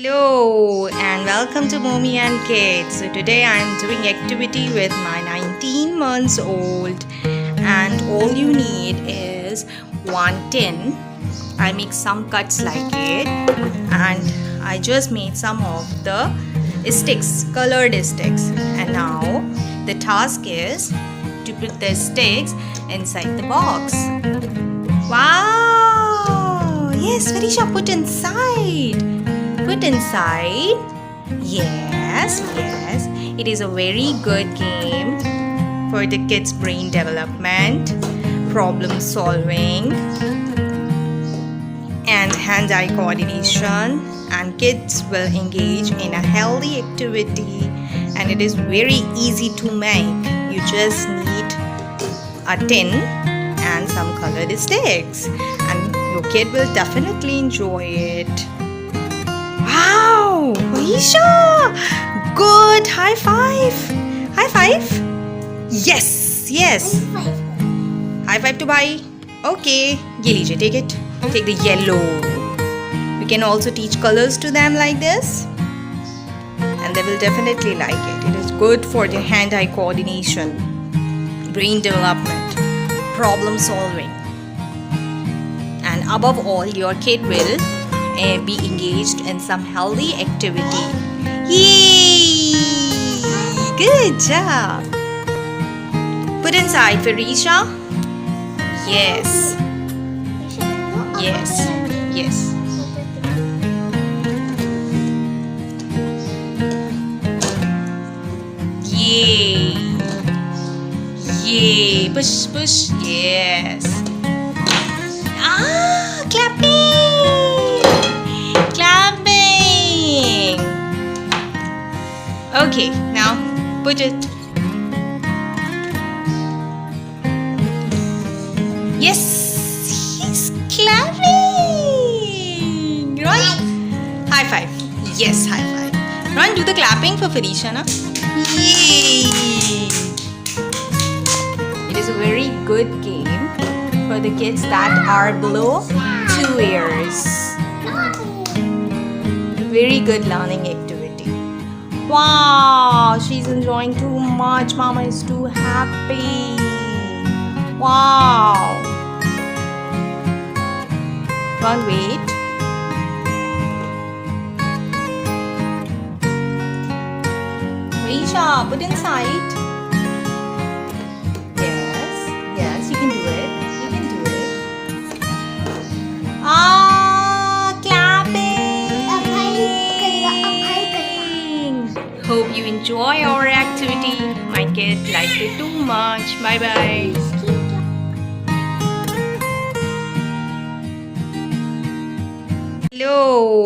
Hello and welcome to Mommy and Kids. So today I am doing activity with my 19 months old, and all you need is one tin. I make some cuts like it, and I just made some of the sticks, colored sticks. And now the task is to put the sticks inside the box. Wow! Yes, Farisha, put inside. Put inside. Yes. It is a very good game for the kids' brain development, problem solving, and hand-eye coordination. And kids will engage in a healthy activity, and it is very easy to make. You just need a tin and some colored sticks, and your kid will definitely enjoy it. Wow! Aisha! Good! High five! High five! Yes! High five to bhai. Okay. Ye lijiye, take it. Take the yellow. We can also teach colors to them like this, and they will definitely like it. It is good for their hand-eye coordination, brain development, problem solving, and above all, your kid will be engaged in some healthy activity. Yay! Good job! Put inside, Farisha. Yes. Yay! Push. Yes. Clapping! Okay, now put it. Yes, he's clapping. Right? High five. Yes, high five. Ron, do the clapping for Farisha, na? Yay! It is a very good game for the kids that are below 2 years. Very good learning activity. Wow, she's enjoying too much. Mama is too happy. Wow. Can't wait. Risha, put inside. Yes, you can do it. Hope you enjoy our activity. My kid liked it too much. Bye. Hello.